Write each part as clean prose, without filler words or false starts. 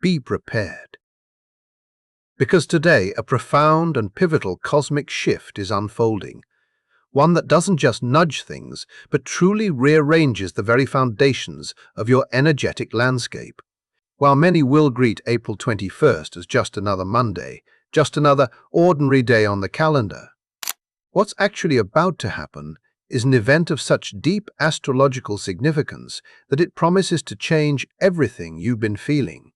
Be prepared. Because today a profound and pivotal cosmic shift is unfolding, one that doesn't just nudge things, but truly rearranges the very foundations of your energetic landscape. While many will greet April 21st as just another Monday, just another ordinary day on the calendar, what's actually about to happen is an event of such deep astrological significance that it promises to change everything you've been feeling.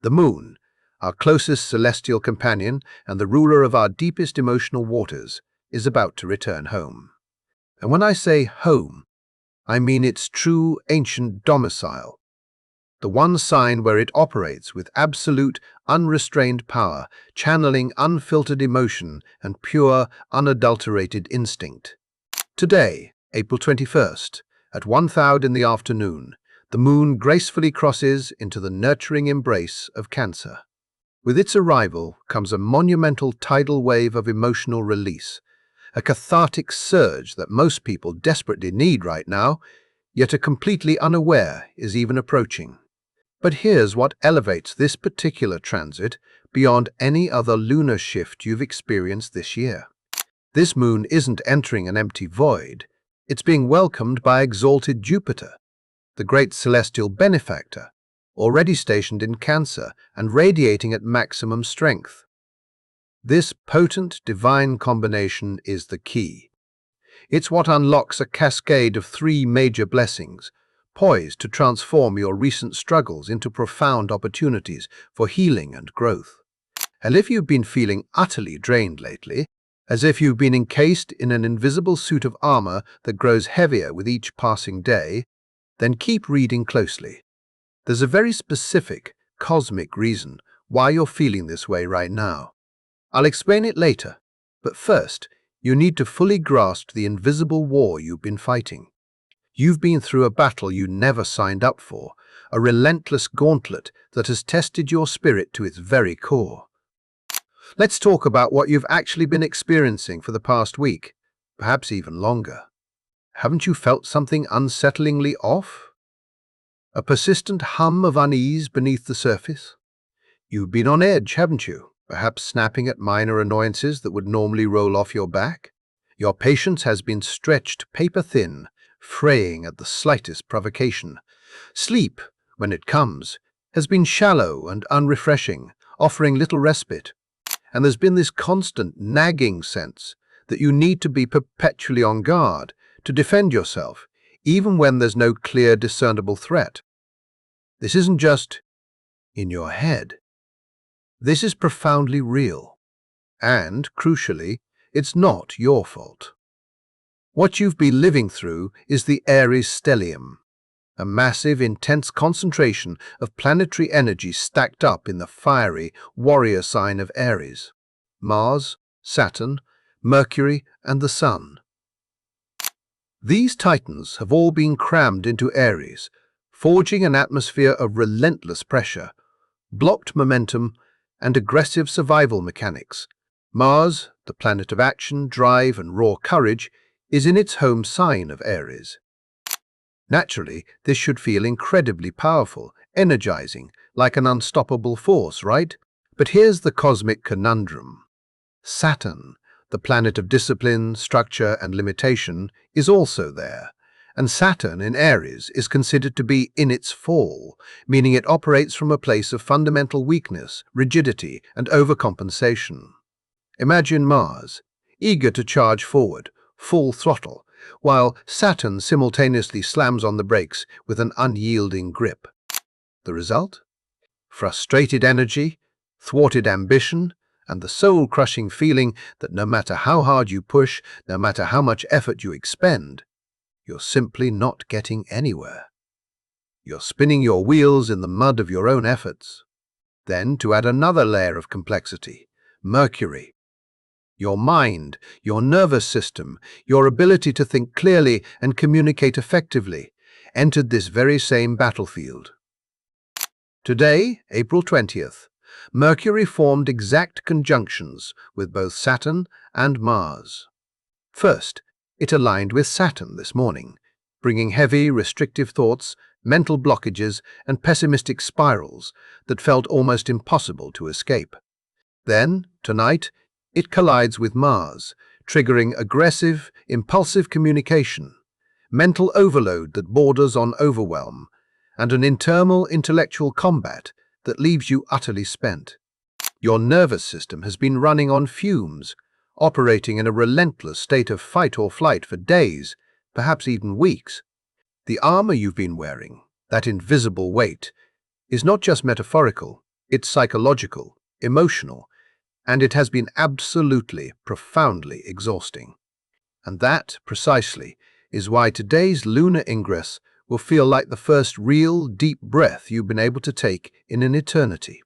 The moon, our closest celestial companion and the ruler of our deepest emotional waters, is about to return home. And when I say home, I mean its true ancient domicile, the one sign where it operates with absolute, unrestrained power, channeling unfiltered emotion and pure, unadulterated instinct. Today, April 21st, at 1:00 in the afternoon, the moon gracefully crosses into the nurturing embrace of Cancer. With its arrival comes a monumental tidal wave of emotional release, a cathartic surge that most people desperately need right now, yet are completely unaware is even approaching. But here's what elevates this particular transit beyond any other lunar shift you've experienced this year. This moon isn't entering an empty void, it's being welcomed by exalted Jupiter, the great celestial benefactor, already stationed in Cancer and radiating at maximum strength. This potent divine combination is the key. It's what unlocks a cascade of 3 major blessings, poised to transform your recent struggles into profound opportunities for healing and growth. And if you've been feeling utterly drained lately, as if you've been encased in an invisible suit of armor that grows heavier with each passing day, then keep reading closely. There's a very specific, cosmic reason why you're feeling this way right now. I'll explain it later, but first, you need to fully grasp the invisible war you've been fighting. You've been through a battle you never signed up for, a relentless gauntlet that has tested your spirit to its very core. Let's talk about what you've actually been experiencing for the past week, perhaps even longer. Haven't you felt something unsettlingly off? A persistent hum of unease beneath the surface? You've been on edge, haven't you? Perhaps snapping at minor annoyances that would normally roll off your back? Your patience has been stretched paper-thin, fraying at the slightest provocation. Sleep, when it comes, has been shallow and unrefreshing, offering little respite. And there's been this constant nagging sense that you need to be perpetually on guard to defend yourself, even when there's no clear discernible threat. This isn't just in your head. This is profoundly real. And, crucially, it's not your fault. What you've been living through is the Aries stellium, a massive, intense concentration of planetary energy stacked up in the fiery, warrior sign of Aries: Mars, Saturn, Mercury, and the Sun. These titans have all been crammed into Aries, forging an atmosphere of relentless pressure, blocked momentum, and aggressive survival mechanics. Mars, the planet of action, drive, and raw courage, is in its home sign of Aries. Naturally, this should feel incredibly powerful, energizing, like an unstoppable force, right? But here's the cosmic conundrum. Saturn, the planet of discipline, structure, and limitation, is also there. And Saturn in Aries is considered to be in its fall, meaning it operates from a place of fundamental weakness, rigidity, and overcompensation. Imagine Mars, eager to charge forward, full throttle, while Saturn simultaneously slams on the brakes with an unyielding grip. The result? Frustrated energy, thwarted ambition, and the soul-crushing feeling that no matter how hard you push, no matter how much effort you expend, you're simply not getting anywhere. You're spinning your wheels in the mud of your own efforts. Then, to add another layer of complexity, Mercury. Your mind, your nervous system, your ability to think clearly and communicate effectively, entered this very same battlefield. Today, April 20th, Mercury formed exact conjunctions with both Saturn and Mars. First, it aligned with Saturn this morning, bringing heavy, restrictive thoughts mental blockages, and pessimistic spirals that felt almost impossible to escape. Then, tonight, it collides with Mars, triggering aggressive, impulsive communication, mental overload that borders on overwhelm, and an internal intellectual combat that leaves you utterly spent. Your nervous system has been running on fumes, operating in a relentless state of fight or flight for days, perhaps even weeks. The armor you've been wearing, that invisible weight, is not just metaphorical, it's psychological, emotional, and it has been absolutely, profoundly exhausting. And that, precisely, is why today's lunar ingress will feel like the first real, deep breath you've been able to take in an eternity.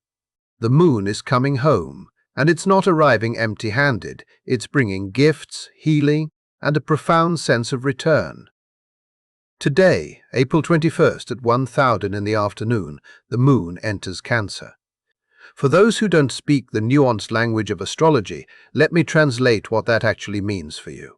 The moon is coming home, and it's not arriving empty-handed. It's bringing gifts, healing, and a profound sense of return. Today, April 21st at 1:00 in the afternoon, the moon enters Cancer. For those who don't speak the nuanced language of astrology, let me translate what that actually means for you.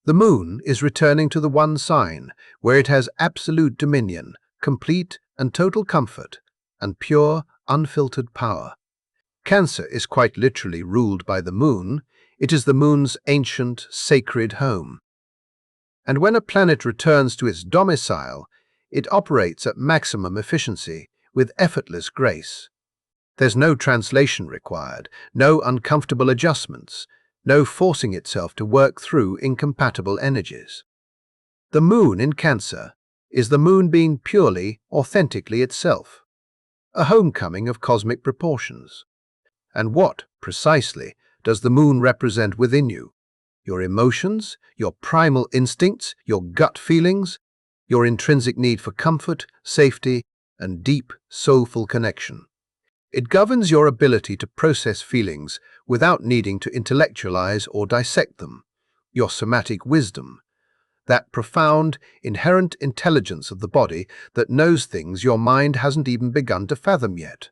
The moon is returning to the one sign where it has absolute dominion, complete and total comfort, and pure, unfiltered power. Cancer is quite literally ruled by the moon. It is the moon's ancient, sacred home. And when a planet returns to its domicile, it operates at maximum efficiency, with effortless grace. There's no translation required, no uncomfortable adjustments, no forcing itself to work through incompatible energies. The moon in Cancer is the moon being purely, authentically itself, a homecoming of cosmic proportions. And what, precisely, does the moon represent within you? Your emotions, your primal instincts, your gut feelings, your intrinsic need for comfort, safety, and deep, soulful connection. It governs your ability to process feelings without needing to intellectualize or dissect them, your somatic wisdom, that profound, inherent intelligence of the body that knows things your mind hasn't even begun to fathom yet.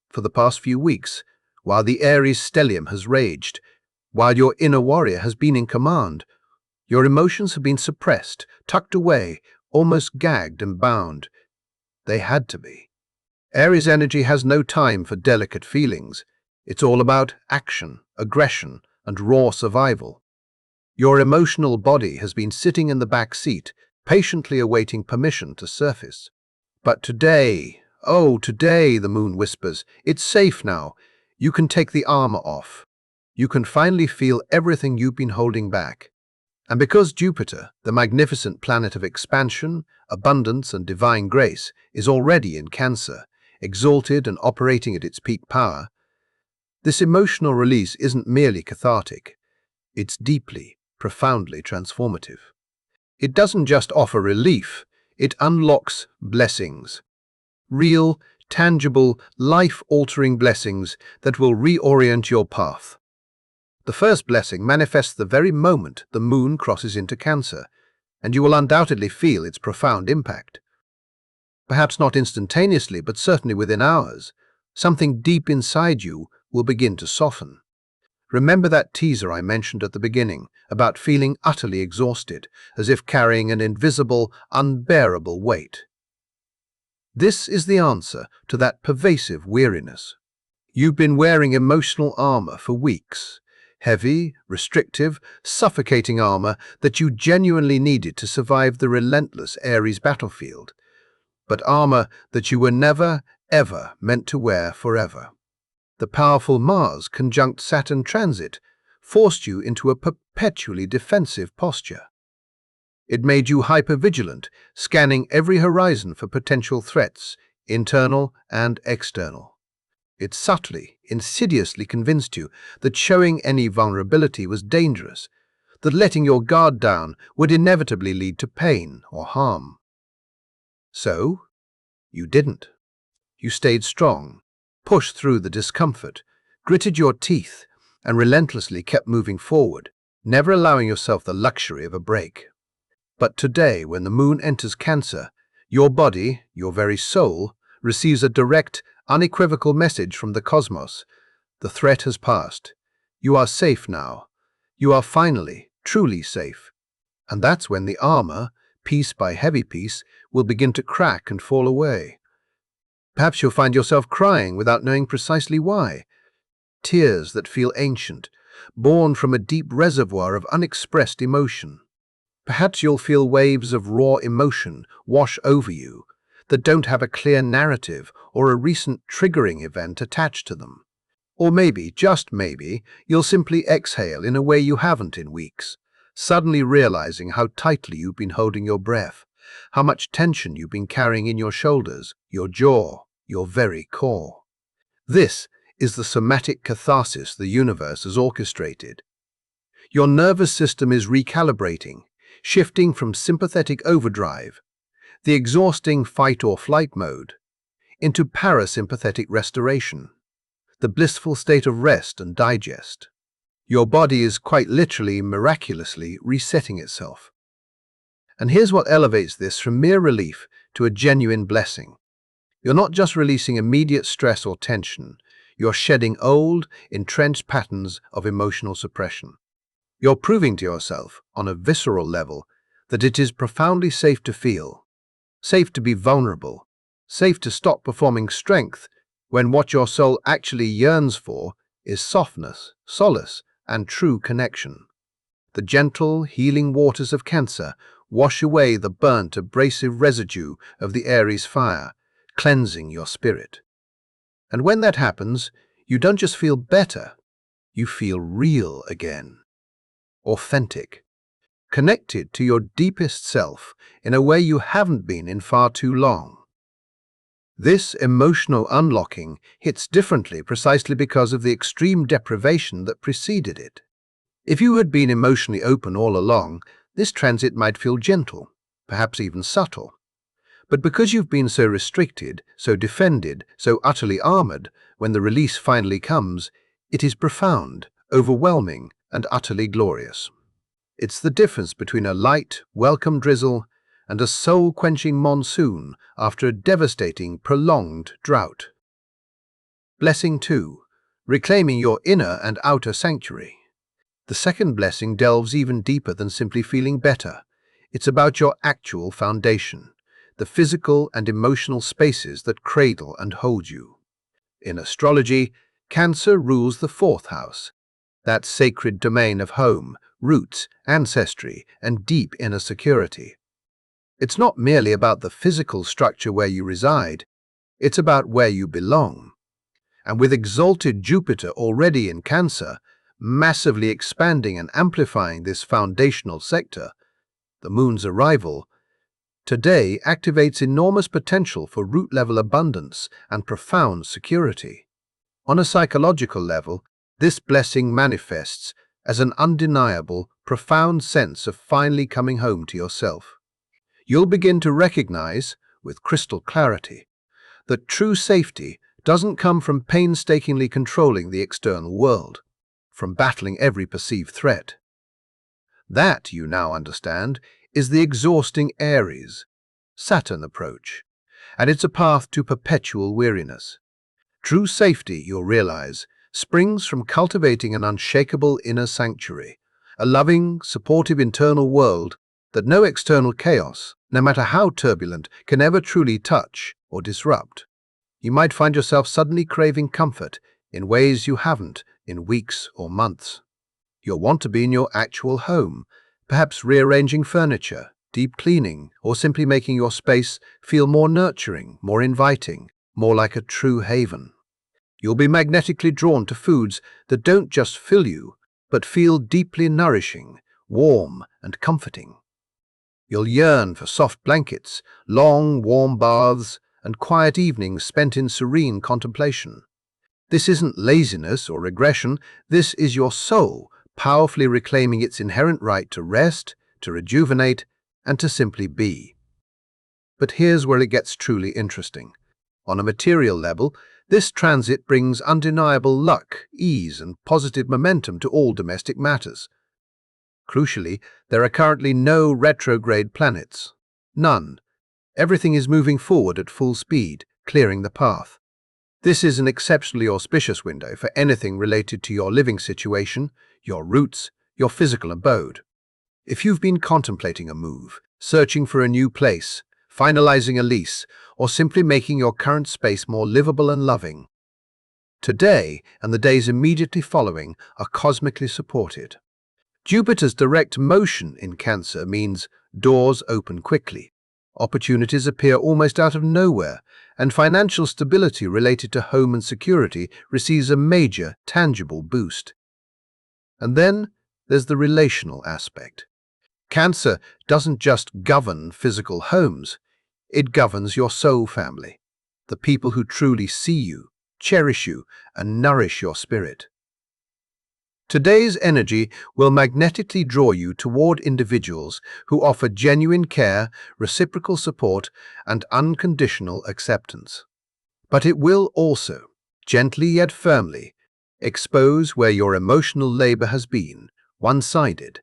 For the past few weeks, while the Aries stellium has raged, while your inner warrior has been in command, your emotions have been suppressed, tucked away, almost gagged and bound. They had to be. Aries energy has no time for delicate feelings. It's all about action, aggression, and raw survival. Your emotional body has been sitting in the back seat, patiently awaiting permission to surface. But today, oh, today, the moon whispers, it's safe now. You can take the armor off. You can finally feel everything you've been holding back. And because Jupiter, the magnificent planet of expansion, abundance, and divine grace, is already in Cancer, exalted and operating at its peak power, this emotional release isn't merely cathartic. It's deeply, profoundly transformative. It doesn't just offer relief, it unlocks blessings. Real, tangible, life-altering blessings that will reorient your path. The first blessing manifests the very moment the moon crosses into Cancer, and you will undoubtedly feel its profound impact. Perhaps not instantaneously, but certainly within hours, something deep inside you will begin to soften. Remember that teaser I mentioned at the beginning about feeling utterly exhausted, as if carrying an invisible, unbearable weight? This is the answer to that pervasive weariness. You've been wearing emotional armor for weeks. Heavy, restrictive, suffocating armor that you genuinely needed to survive the relentless Aries battlefield. But armor that you were never, ever meant to wear forever. The powerful Mars conjunct Saturn transit forced you into a perpetually defensive posture. It made you hypervigilant, scanning every horizon for potential threats, internal and external. It subtly, insidiously convinced you that showing any vulnerability was dangerous, that letting your guard down would inevitably lead to pain or harm. So, you didn't. You stayed strong, pushed through the discomfort, gritted your teeth, and relentlessly kept moving forward, never allowing yourself the luxury of a break. But today, when the moon enters Cancer, your body, your very soul, receives a direct, unequivocal message from the cosmos. The threat has passed. You are safe now. You are finally, truly safe. And that's when the armor, piece by heavy piece, will begin to crack and fall away. Perhaps you'll find yourself crying without knowing precisely why. Tears that feel ancient, born from a deep reservoir of unexpressed emotion. Perhaps you'll feel waves of raw emotion wash over you that don't have a clear narrative or a recent triggering event attached to them. Or maybe, just maybe, you'll simply exhale in a way you haven't in weeks, suddenly realizing how tightly you've been holding your breath, how much tension you've been carrying in your shoulders, your jaw, your very core. This is the somatic catharsis the universe has orchestrated. Your nervous system is recalibrating, shifting from sympathetic overdrive, the exhausting fight-or-flight mode, into parasympathetic restoration, the blissful state of rest and digest. Your body is quite literally, miraculously resetting itself. And here's what elevates this from mere relief to a genuine blessing. You're not just releasing immediate stress or tension, you're shedding old, entrenched patterns of emotional suppression. You're proving to yourself, on a visceral level, that it is profoundly safe to feel, safe to be vulnerable, safe to stop performing strength when what your soul actually yearns for is softness, solace, and true connection. The gentle, healing waters of Cancer wash away the burnt, abrasive residue of the Aries fire, cleansing your spirit. And when that happens, you don't just feel better, you feel real again. Authentic. Connected to your deepest self in a way you haven't been in far too long. This emotional unlocking hits differently precisely because of the extreme deprivation that preceded it. If you had been emotionally open all along, this transit might feel gentle, perhaps even subtle. But because you've been so restricted, so defended, so utterly armored, when the release finally comes, it is profound, overwhelming, and utterly glorious. It's the difference between a light, welcome drizzle and a soul-quenching monsoon after a devastating, prolonged drought. Blessing 2. Reclaiming your inner and outer sanctuary. The second blessing delves even deeper than simply feeling better. It's about your actual foundation, the physical and emotional spaces that cradle and hold you. In astrology, Cancer rules the 4th house, that sacred domain of home, roots, ancestry, and deep inner security. It's not merely about the physical structure where you reside, it's about where you belong. And with exalted Jupiter already in Cancer, massively expanding and amplifying this foundational sector, the Moon's arrival today activates enormous potential for root-level abundance and profound security. On a psychological level, this blessing manifests as an undeniable, profound sense of finally coming home to yourself. You'll begin to recognize, with crystal clarity, that true safety doesn't come from painstakingly controlling the external world, from battling every perceived threat. That, you now understand, is the exhausting Aries, Saturn approach, and it's a path to perpetual weariness. True safety, you'll realize, springs from cultivating an unshakable inner sanctuary, a loving, supportive internal world that no external chaos, no matter how turbulent, can ever truly touch or disrupt. You might find yourself suddenly craving comfort in ways you haven't in weeks or months. You'll want to be in your actual home, perhaps rearranging furniture, deep cleaning, or simply making your space feel more nurturing, more inviting, more like a true haven. You'll be magnetically drawn to foods that don't just fill you, but feel deeply nourishing, warm, and comforting. You'll yearn for soft blankets, long, warm baths, and quiet evenings spent in serene contemplation. This isn't laziness or regression, this is your soul powerfully reclaiming its inherent right to rest, to rejuvenate, and to simply be. But here's where it gets truly interesting. On a material level, this transit brings undeniable luck, ease, and positive momentum to all domestic matters. Crucially, there are currently no retrograde planets. None. Everything is moving forward at full speed, clearing the path. This is an exceptionally auspicious window for anything related to your living situation, your roots, your physical abode. If you've been contemplating a move, searching for a new place, finalizing a lease, or simply making your current space more livable and loving. Today and the days immediately following are cosmically supported. Jupiter's direct motion in Cancer means doors open quickly, opportunities appear almost out of nowhere, and financial stability related to home and security receives a major, tangible boost. And then there's the relational aspect. Cancer doesn't just govern physical homes, it governs your soul family, the people who truly see you, cherish you, and nourish your spirit. Today's energy will magnetically draw you toward individuals who offer genuine care, reciprocal support, and unconditional acceptance. But it will also, gently yet firmly, expose where your emotional labor has been, one-sided,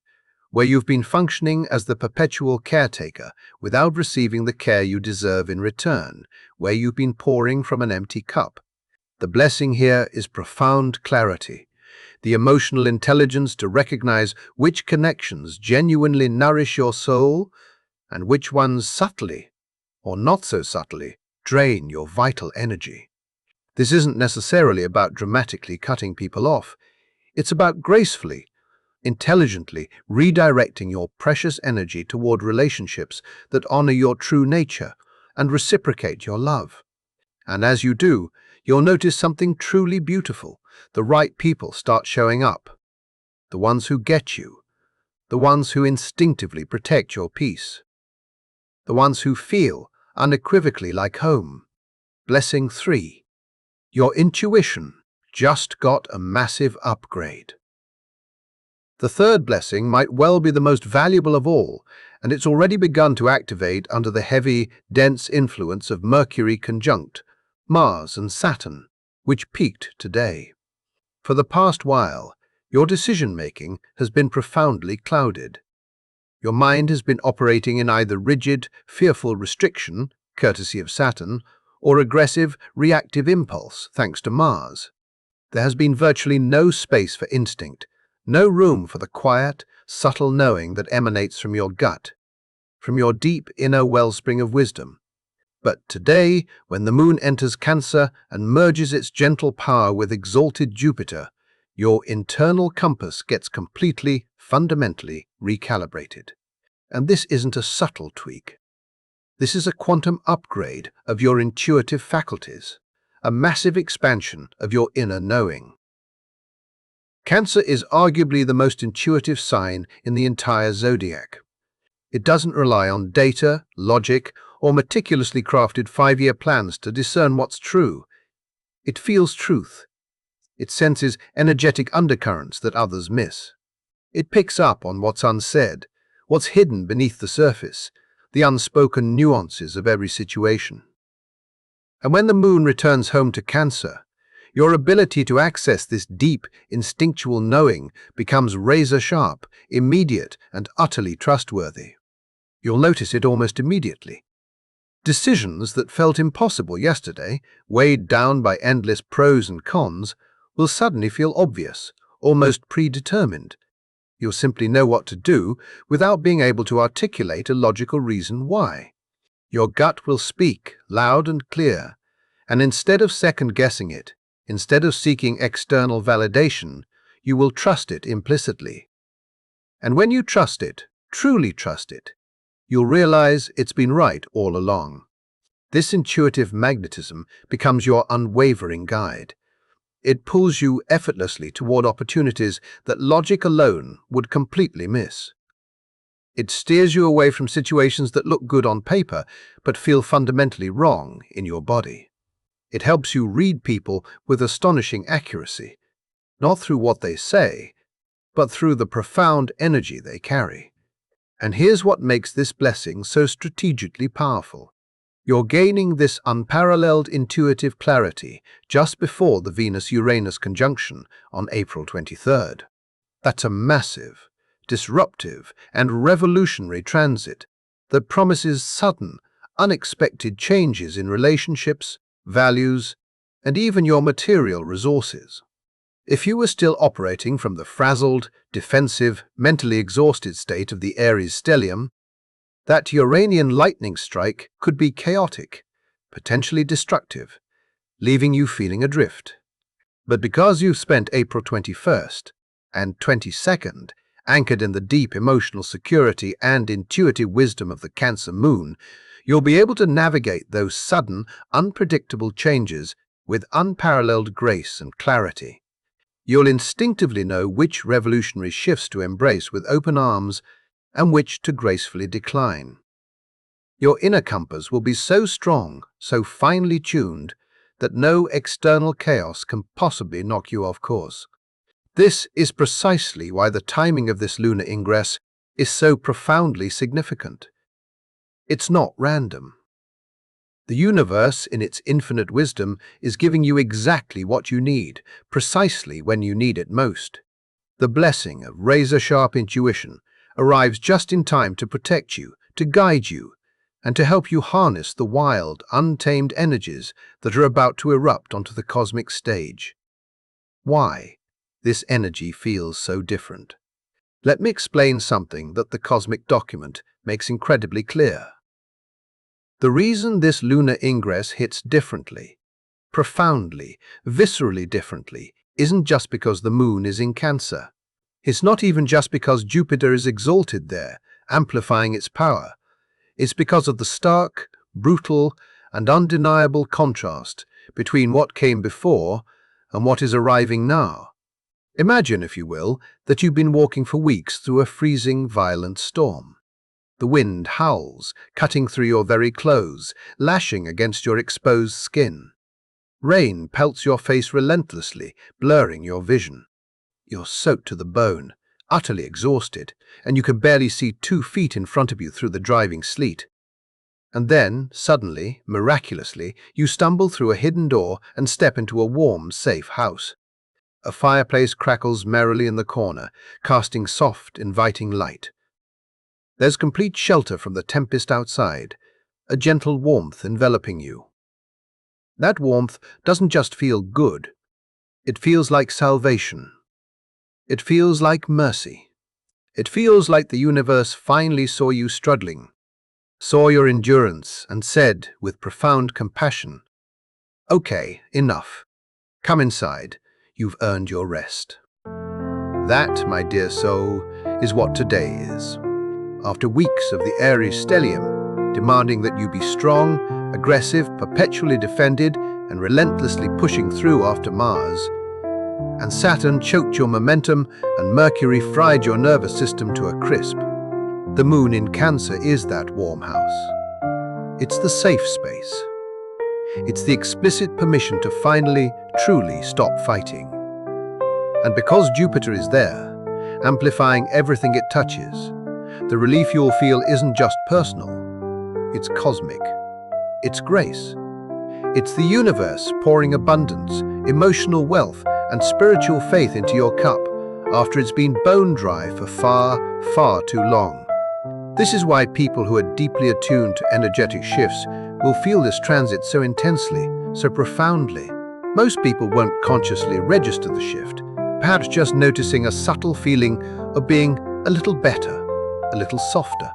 where you've been functioning as the perpetual caretaker without receiving the care you deserve in return, where you've been pouring from an empty cup. The blessing here is profound clarity, the emotional intelligence to recognize which connections genuinely nourish your soul and which ones subtly, or not so subtly, drain your vital energy. This isn't necessarily about dramatically cutting people off. It's about gracefully, intelligently redirecting your precious energy toward relationships that honor your true nature and reciprocate your love. And as you do, you'll notice something truly beautiful. The right people start showing up. The ones who get you. The ones who instinctively protect your peace. The ones who feel unequivocally like home. Blessing 3. Your intuition just got a massive upgrade. The third blessing might well be the most valuable of all, and it's already begun to activate under the heavy, dense influence of Mercury conjunct Mars and Saturn, which peaked today. For the past while, your decision-making has been profoundly clouded. Your mind has been operating in either rigid, fearful restriction, courtesy of Saturn, or aggressive, reactive impulse, thanks to Mars. There has been virtually no space for instinct, no room for the quiet, subtle knowing that emanates from your gut, from your deep inner wellspring of wisdom. But today, when the moon enters Cancer and merges its gentle power with exalted Jupiter, your internal compass gets completely, fundamentally recalibrated. And this isn't a subtle tweak. This is a quantum upgrade of your intuitive faculties, a massive expansion of your inner knowing. Cancer is arguably the most intuitive sign in the entire zodiac. It doesn't rely on data, logic, or meticulously crafted 5-year plans to discern what's true. It feels truth. It senses energetic undercurrents that others miss. It picks up on what's unsaid, what's hidden beneath the surface, the unspoken nuances of every situation. And when the moon returns home to Cancer, your ability to access this deep, instinctual knowing becomes razor-sharp, immediate, and utterly trustworthy. You'll notice it almost immediately. Decisions that felt impossible yesterday, weighed down by endless pros and cons, will suddenly feel obvious, almost predetermined. You'll simply know what to do without being able to articulate a logical reason why. Your gut will speak loud and clear, and instead of second-guessing it, instead of seeking external validation, you will trust it implicitly. And when you trust it, truly trust it, you'll realize it's been right all along. This intuitive magnetism becomes your unwavering guide. It pulls you effortlessly toward opportunities that logic alone would completely miss. It steers you away from situations that look good on paper but feel fundamentally wrong in your body. It helps you read people with astonishing accuracy, not through what they say, but through the profound energy they carry. And here's what makes this blessing so strategically powerful. You're gaining this unparalleled intuitive clarity just before the Venus-Uranus conjunction on April 23rd. That's a massive, disruptive, and revolutionary transit that promises sudden, unexpected changes in relationships, values, and even your material resources. If you were still operating from the frazzled, defensive, mentally exhausted state of the Aries stellium, That Uranian lightning strike could be chaotic, potentially destructive, leaving you feeling adrift. But because you've spent April 21st and 22nd anchored in the deep emotional security and intuitive wisdom of the Cancer moon, you'll be able to navigate those sudden, unpredictable changes with unparalleled grace and clarity. You'll instinctively know which revolutionary shifts to embrace with open arms and which to gracefully decline. Your inner compass will be so strong, so finely tuned, that no external chaos can possibly knock you off course. This is precisely why the timing of this lunar ingress is so profoundly significant. It's not random. The universe, in its infinite wisdom, is giving you exactly what you need, precisely when you need it most. The blessing of razor-sharp intuition arrives just in time to protect you, to guide you, and to help you harness the wild, untamed energies that are about to erupt onto the cosmic stage. Why this energy feels so different? Let me explain something that the cosmic document makes incredibly clear. The reason this lunar ingress hits differently, profoundly, viscerally differently, isn't just because the moon is in Cancer. It's not even just because Jupiter is exalted there, amplifying its power. It's because of the stark, brutal, and undeniable contrast between what came before and what is arriving now. Imagine, if you will, that you've been walking for weeks through a freezing, violent storm. The wind howls, cutting through your very clothes, lashing against your exposed skin. Rain pelts your face relentlessly, blurring your vision. You're soaked to the bone, utterly exhausted, and you can barely see 2 feet in front of you through the driving sleet. And then, suddenly, miraculously, you stumble through a hidden door and step into a warm, safe house. A fireplace crackles merrily in the corner, casting soft, inviting light. There's complete shelter from the tempest outside, a gentle warmth enveloping you. That warmth doesn't just feel good. It feels like salvation. It feels like mercy. It feels like the universe finally saw you struggling, saw your endurance, and said, with profound compassion, "Okay, enough. Come inside. You've earned your rest." That, my dear soul, is what today is. After weeks of the Aries stellium, demanding that you be strong, aggressive, perpetually defended, and relentlessly pushing through after Mars, and Saturn choked your momentum and Mercury fried your nervous system to a crisp, the moon in Cancer is that warm house. It's the safe space. It's the explicit permission to finally, truly stop fighting. And because Jupiter is there, amplifying everything it touches, the relief you'll feel isn't just personal, it's cosmic. It's grace. It's the universe pouring abundance, emotional wealth, and spiritual faith into your cup after it's been bone dry for far, far too long. This is why people who are deeply attuned to energetic shifts will feel this transit so intensely, so profoundly. Most people won't consciously register the shift, perhaps just noticing a subtle feeling of being a little better, a little softer,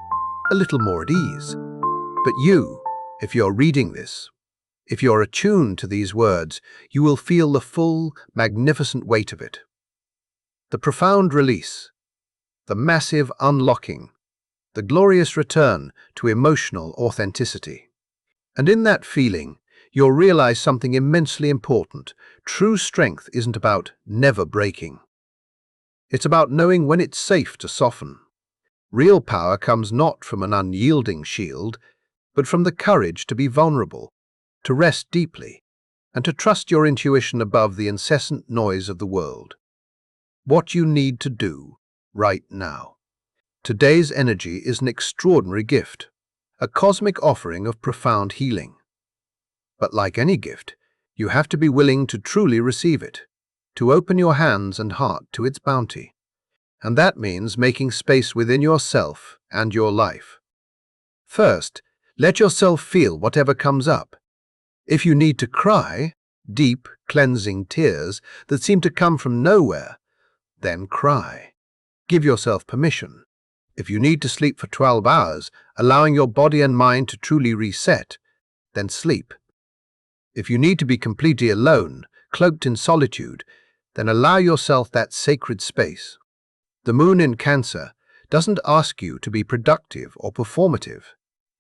a little more at ease. But you, if you're reading this, if you're attuned to these words, you will feel the full, magnificent weight of it. The profound release, the massive unlocking, the glorious return to emotional authenticity. And in that feeling, you'll realize something immensely important. True strength isn't about never breaking. It's about knowing when it's safe to soften. Real power comes not from an unyielding shield, but from the courage to be vulnerable, to rest deeply, and to trust your intuition above the incessant noise of the world. What you need to do right now. Today's energy is an extraordinary gift, a cosmic offering of profound healing. But like any gift, you have to be willing to truly receive it, to open your hands and heart to its bounty. And that means making space within yourself and your life. First, let yourself feel whatever comes up. If you need to cry, deep, cleansing tears that seem to come from nowhere, then cry. Give yourself permission. If you need to sleep for 12 hours, allowing your body and mind to truly reset, then sleep. If you need to be completely alone, cloaked in solitude, then allow yourself that sacred space. The moon in Cancer doesn't ask you to be productive or performative.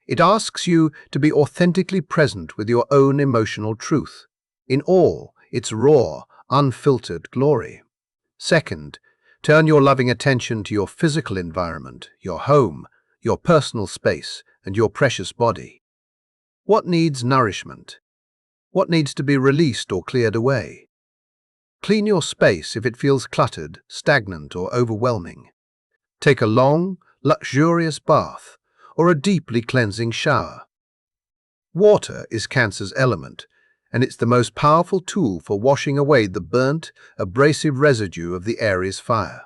It asks you to be authentically present with your own emotional truth, in all its raw, unfiltered glory. Second, turn your loving attention to your physical environment, your home, your personal space, and your precious body. What needs nourishment? What needs to be released or cleared away? Clean your space if it feels cluttered, stagnant, or overwhelming. Take a long, luxurious bath or a deeply cleansing shower. Water is Cancer's element, and it's the most powerful tool for washing away the burnt, abrasive residue of the Aries fire.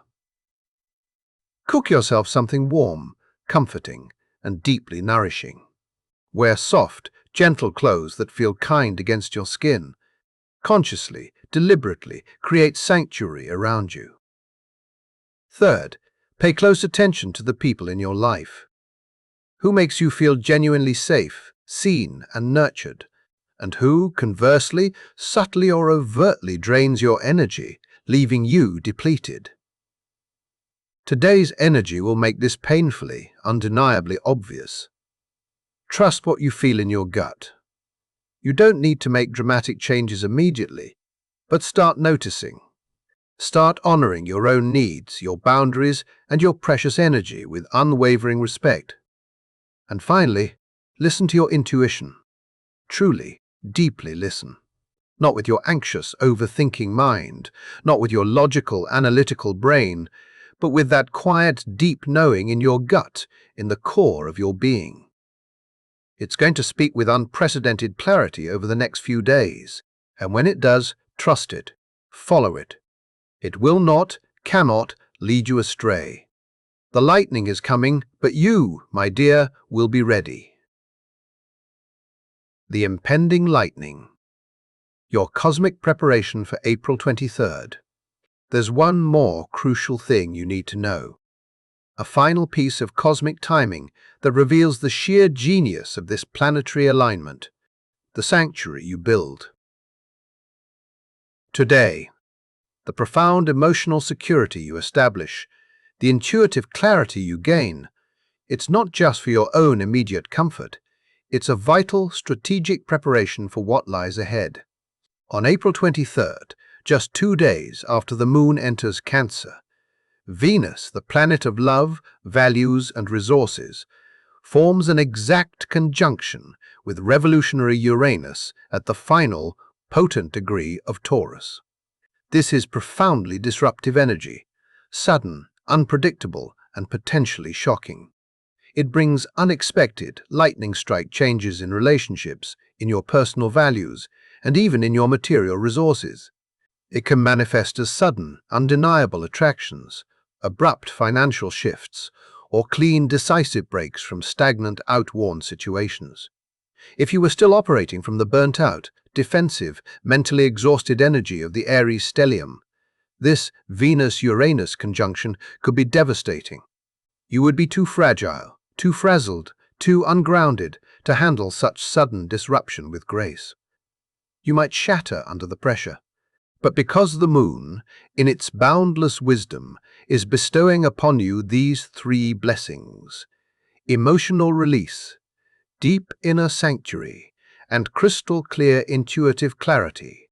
Cook yourself something warm, comforting, and deeply nourishing. Wear soft, gentle clothes that feel kind against your skin. Consciously, deliberately create sanctuary around you. Third, pay close attention to the people in your life. Who makes you feel genuinely safe, seen, and nurtured? And who, conversely, subtly or overtly drains your energy, leaving you depleted? Today's energy will make this painfully, undeniably obvious. Trust what you feel in your gut. You don't need to make dramatic changes immediately, but start noticing. Start honoring your own needs, your boundaries, and your precious energy with unwavering respect. And finally, listen to your intuition. Truly, deeply listen. Not with your anxious, overthinking mind, not with your logical, analytical brain, but with that quiet, deep knowing in your gut, in the core of your being. It's going to speak with unprecedented clarity over the next few days, and when it does, trust it, follow it. It will not, cannot lead you astray. The lightning is coming, but you, my dear, will be ready. The impending lightning. Your cosmic preparation for April 23rd. There's one more crucial thing you need to know. A final piece of cosmic timing that reveals the sheer genius of this planetary alignment, the sanctuary you build. Today, the profound emotional security you establish, the intuitive clarity you gain, it's not just for your own immediate comfort, it's a vital, strategic preparation for what lies ahead. On April 23rd, just 2 days after the moon enters Cancer, Venus, the planet of love, values, and resources, forms an exact conjunction with revolutionary Uranus at the final, potent degree of Taurus. This is profoundly disruptive energy, sudden, unpredictable, and potentially shocking. It brings unexpected, lightning-strike changes in relationships, in your personal values, and even in your material resources. It can manifest as sudden, undeniable attractions, abrupt financial shifts, or clean, decisive breaks from stagnant, outworn situations. If you were still operating from the burnt-out, defensive, mentally exhausted energy of the Aries stellium, this Venus-Uranus conjunction could be devastating. You would be too fragile, too frazzled, too ungrounded to handle such sudden disruption with grace. You might shatter under the pressure. But because the moon, in its boundless wisdom, is bestowing upon you these 3 blessings: emotional release, deep inner sanctuary, and crystal clear intuitive clarity,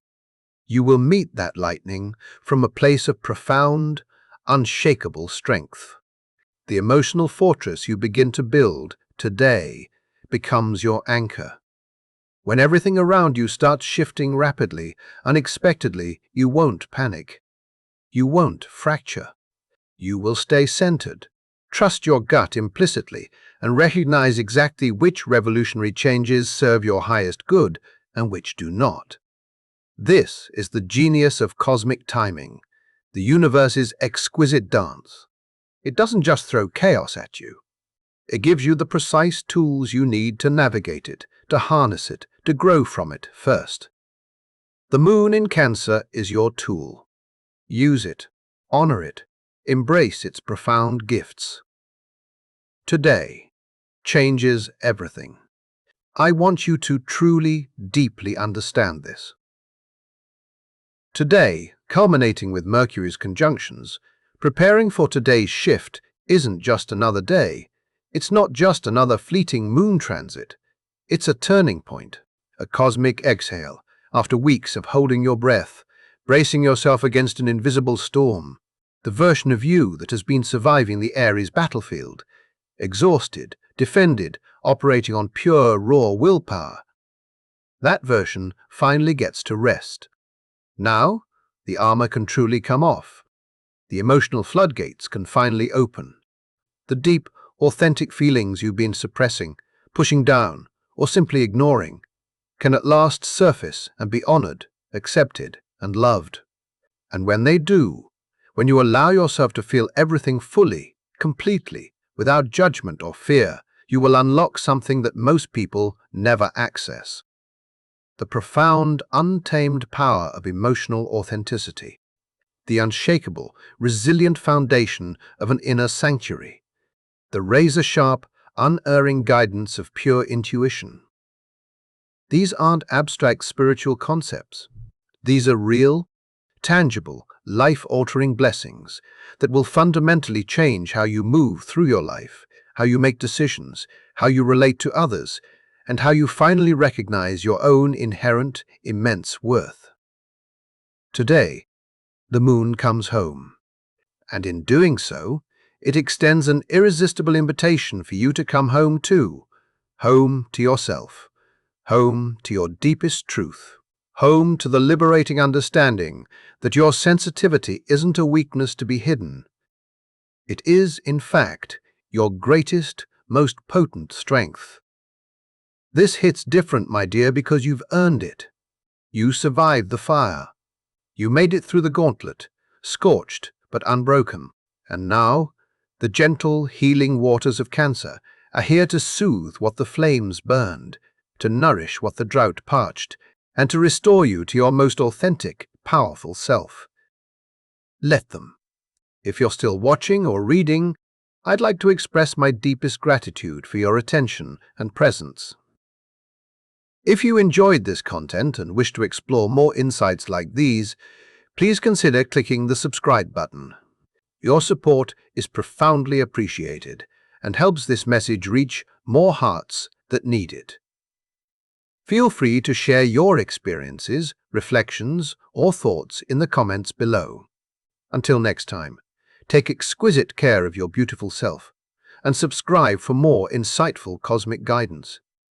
you will meet that lightning from a place of profound, unshakable strength. The emotional fortress you begin to build today becomes your anchor. When everything around you starts shifting rapidly, unexpectedly, you won't panic. You won't fracture. You will stay centered. Trust your gut implicitly and recognize exactly which revolutionary changes serve your highest good and which do not. This is the genius of cosmic timing, the universe's exquisite dance. It doesn't just throw chaos at you. It gives you the precise tools you need to navigate it, to harness it, to grow from it first. The moon in Cancer is your tool. Use it, honor it, embrace its profound gifts. Today changes everything. I want you to truly, deeply understand this. Today, culminating with Mercury's conjunctions, preparing for today's shift isn't just another day. It's not just another fleeting moon transit. It's a turning point, a cosmic exhale after weeks of holding your breath, bracing yourself against an invisible storm. The version of you that has been surviving the Aries battlefield, exhausted, defended, operating on pure, raw willpower. That version finally gets to rest. Now, the armor can truly come off. The emotional floodgates can finally open. The deep, authentic feelings you've been suppressing, pushing down, or simply ignoring can at last surface and be honored, accepted, and loved. And when they do, when you allow yourself to feel everything fully, completely, without judgment or fear, you will unlock something that most people never access: the profound, untamed power of emotional authenticity, the unshakable, resilient foundation of an inner sanctuary, the razor-sharp, unerring guidance of pure intuition. These aren't abstract spiritual concepts. These are real, tangible, life-altering blessings that will fundamentally change how you move through your life, how you make decisions, how you relate to others, and how you finally recognize your own inherent, immense worth. Today, the moon comes home, and in doing so, it extends an irresistible invitation for you to come home too, home to yourself, home to your deepest truth, home to the liberating understanding that your sensitivity isn't a weakness to be hidden. It is, in fact, your greatest, most potent strength. This hits different, my dear, because you've earned it. You survived the fire. You made it through the gauntlet, scorched but unbroken. And now, the gentle, healing waters of Cancer are here to soothe what the flames burned, to nourish what the drought parched, and to restore you to your most authentic, powerful self. Let them. If you're still watching or reading, I'd like to express my deepest gratitude for your attention and presence. If you enjoyed this content and wish to explore more insights like these, please consider clicking the subscribe button. Your support is profoundly appreciated and helps this message reach more hearts that need it. Feel free to share your experiences, reflections, or thoughts in the comments below. Until next time, take exquisite care of your beautiful self and subscribe for more insightful cosmic guidance.